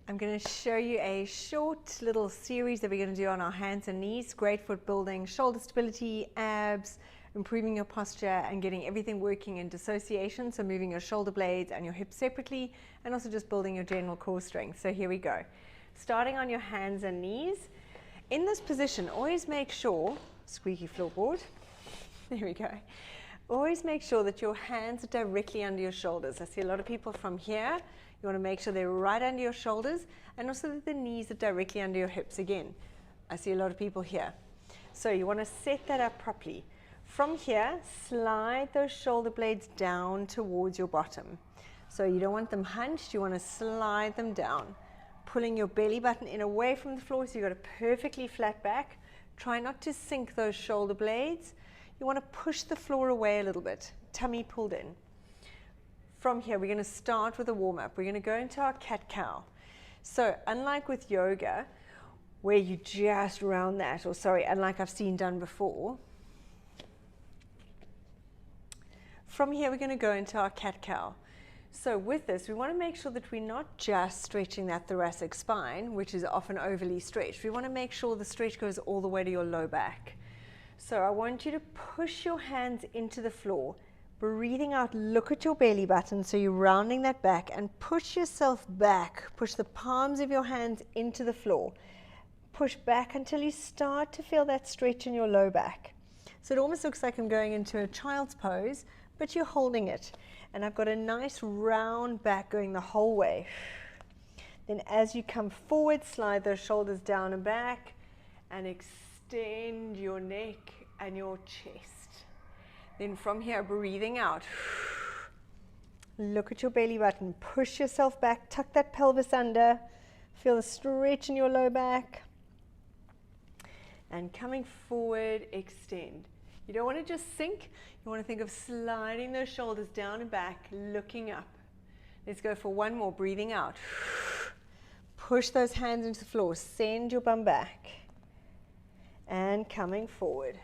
I'm going to show you a short little series that we're going to do on our hands and knees. Great for building shoulder stability, abs, improving your posture, and getting everything working in dissociation. So moving your shoulder blades and your hips separately, and also just building your general core strength. So here we go. Starting on your hands and knees. In this position, always make sure, squeaky floorboard, there we go. Always make sure that your hands are directly under your shoulders. I see a lot of people from here. You want to make sure they're right under your shoulders, and also that the knees are directly under your hips again. I see a lot of people here. So you want to set that up properly. From here, slide those shoulder blades down towards your bottom. So you don't want them hunched, you want to slide them down. Pulling your belly button in away from the floor so you've got a perfectly flat back. Try not to sink those shoulder blades. You want to push the floor away a little bit, tummy pulled in. From here, we're going to start with a warm-up. We're going to go into our cat-cow. So unlike with yoga, where you just round that, or sorry, unlike I've seen done before, from here we're going to go into our cat-cow. So with this, we want to make sure that we're not just stretching that thoracic spine, which is often overly stretched. We want to make sure the stretch goes all the way to your low back. So I want you to push your hands into the floor. Breathing out, look at your belly button, so you're rounding that back, and push yourself back. Push the palms of your hands into the floor. Push back until you start to feel that stretch in your low back. So it almost looks like I'm going into a child's pose, but you're holding it. And I've got a nice round back going the whole way. Then as you come forward, slide those shoulders down and back, and extend your neck and your chest. Then from here, breathing out. Look at your belly button. Push yourself back. Tuck that pelvis under. Feel the stretch in your low back. And coming forward, extend. You don't want to just sink. You want to think of sliding those shoulders down and back, looking up. Let's go for one more. Breathing out. Push those hands into the floor. Send your bum back. And coming forward.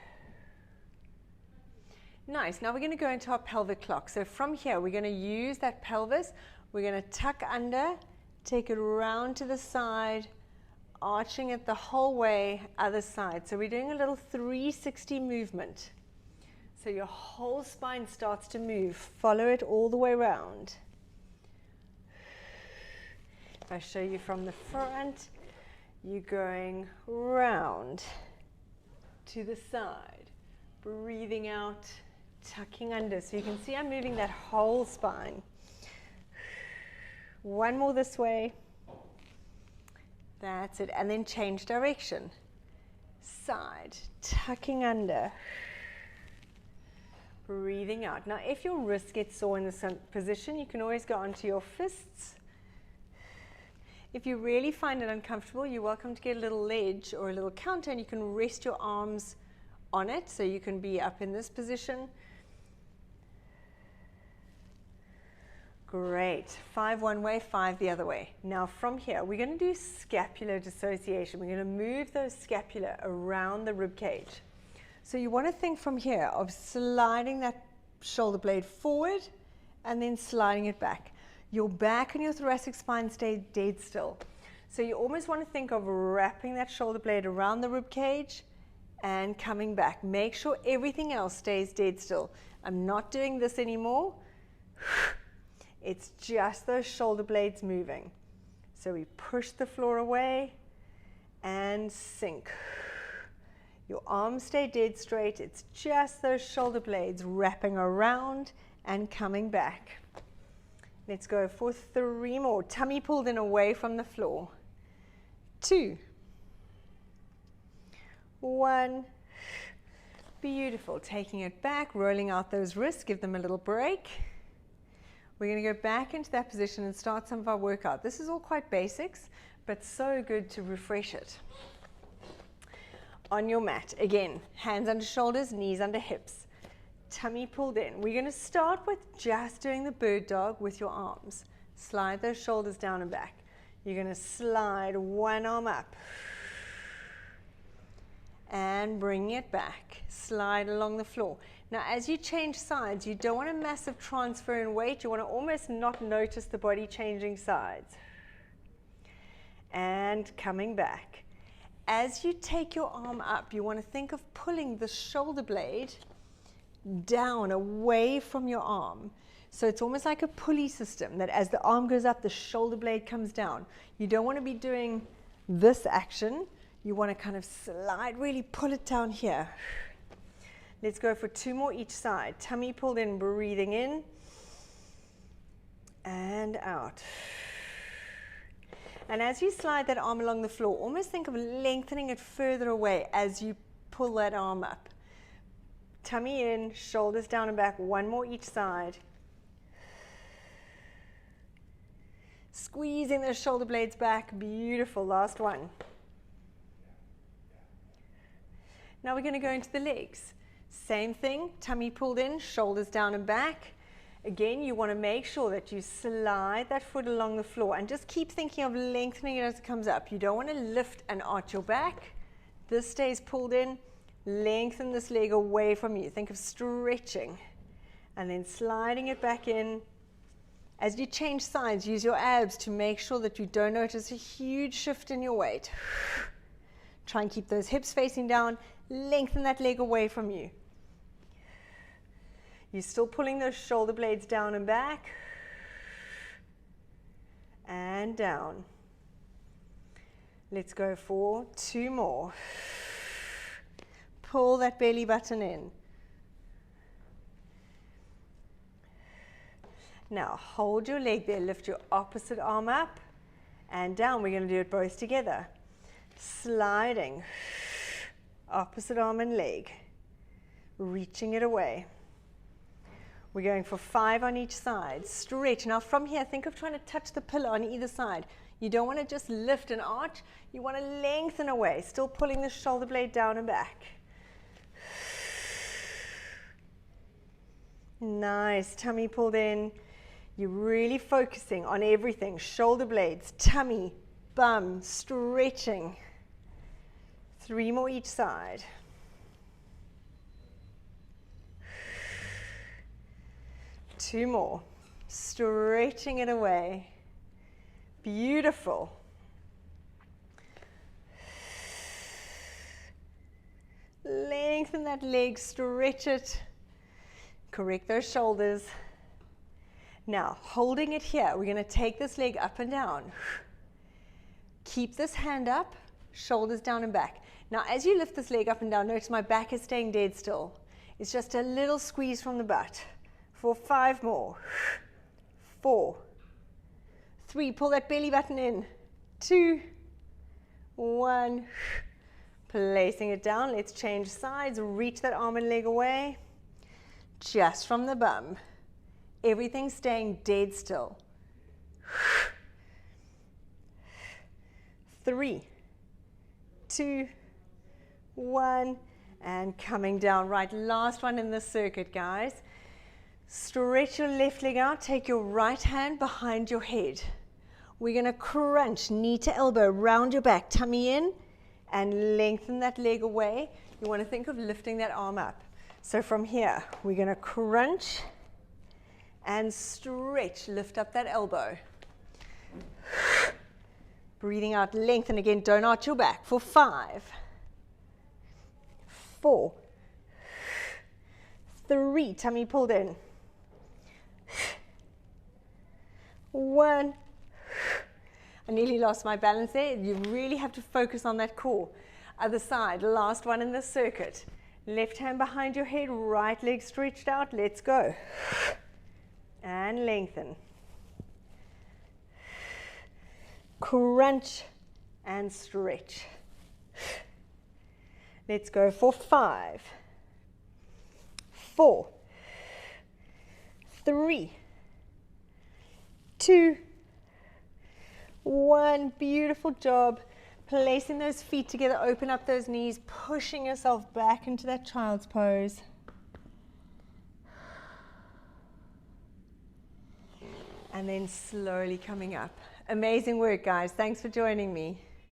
Nice. Now we're going to go into our pelvic clock. So from here, we're going to use that pelvis. We're going to tuck under, take it around to the side, arching it the whole way, other side. So we're doing a little 360 movement. So your whole spine starts to move. Follow it all the way around. If I show you from the front, you're going round to the side, breathing out, tucking under. So you can see I'm moving that whole spine. One more this way. That's it. And then change direction. Side, tucking under. Breathing out. Now if your wrist gets sore in this position, you can always go onto your fists. If you really find it uncomfortable, you're welcome to get a little ledge or a little counter, and you can rest your arms on it, so you can be up in this position. Great. 5 one way, 5 the other way. Now from here, we're going to do scapular dissociation. We're going to move those scapula around the rib cage. So you want to think from here of sliding that shoulder blade forward and then sliding it back. Your back and your thoracic spine stay dead still. So you almost want to think of wrapping that shoulder blade around the rib cage and coming back. Make sure everything else stays dead still. I'm not doing this anymore. It's just those shoulder blades moving. So we push the floor away and sink. Your arms stay dead straight. It's just those shoulder blades wrapping around and coming back. Let's go for 3 more. Tummy pulled in away from the floor. 2. 1. Beautiful. Taking it back, rolling out those wrists, give them a little break. We're going to go back into that position and start some of our workout. This is all quite basics, but so good to refresh it. On your mat, again, hands under shoulders, knees under hips. Tummy pulled in. We're going to start with just doing the bird dog with your arms. Slide those shoulders down and back. You're going to slide one arm up and bring it back. Slide along the floor. Now as you change sides, you don't want a massive transfer in weight. You want to almost not notice the body changing sides. and coming back. As you take your arm up, you want to think of pulling the shoulder blade down away from your arm. So it's almost like a pulley system that as the arm goes up, the shoulder blade comes down. You don't want to be doing this action. You want to kind of slide, really pull it down here. Let's go for 2 more each side. Tummy pulled in, breathing in and out. And as you slide that arm along the floor, almost think of lengthening it further away as you pull that arm up. Tummy in, shoulders down and back, 1 more each side. Squeezing those shoulder blades back, beautiful, last one. Now we're going to go into the legs. Same thing, tummy pulled in, shoulders down and back. Again, you want to make sure that you slide that foot along the floor and just keep thinking of lengthening it as it comes up. You don't want to lift and arch your back. This stays pulled in. Lengthen this leg away from you. Think of stretching and then sliding it back in. As you change sides, use your abs to make sure that you don't notice a huge shift in your weight. Try and keep those hips facing down. Lengthen that leg away from you. You're still pulling those shoulder blades down and back and down. Let's go for 2 more. Pull that belly button in. Now hold your leg there, lift your opposite arm up and down. We're going to do it both together. Sliding, opposite arm and leg, reaching it away. We're going for 5 on each side. Stretch. Now from here, think of trying to touch the pillow on either side. You don't want to just lift and arch. You want to lengthen away, still pulling the shoulder blade down and back. Nice. Tummy pulled in. You're really focusing on everything. Shoulder blades, tummy, bum, stretching. 3 more each side. Two more. Stretching it away. Beautiful. Lengthen that leg, stretch it. Correct those shoulders. Now, holding it here, we're going to take this leg up and down. Keep this hand up, shoulders down and back. Now, as you lift this leg up and down, notice my back is staying dead still. It's just a little squeeze from the butt. For 5 more. 4, 3, pull that belly button in. 2, 1, placing it down. Let's change sides, reach that arm and leg away. Just from the bum. Everything staying dead still. 3, 2, 1, and coming down. Right, last one in this circuit, guys. Stretch your left leg out, take your right hand behind your head. We're going to crunch knee to elbow, round your back, tummy in, and lengthen that leg away. You want to think of lifting that arm up. So from here, we're going to crunch and stretch, lift up that elbow. Breathing out, lengthen again, don't arch your back. For 5, 4, 3, tummy pulled in. 1. I nearly lost my balance there. You really have to focus on that core. Other side, last one in the circuit. Left hand behind your head, right leg stretched out. Let's go. And lengthen. Crunch and stretch. Let's go for 5, 4, 3, 2, 1. Beautiful job. Placing those feet together, open up those knees, pushing yourself back into that child's pose. And then slowly coming up. Amazing work, guys. Thanks for joining me.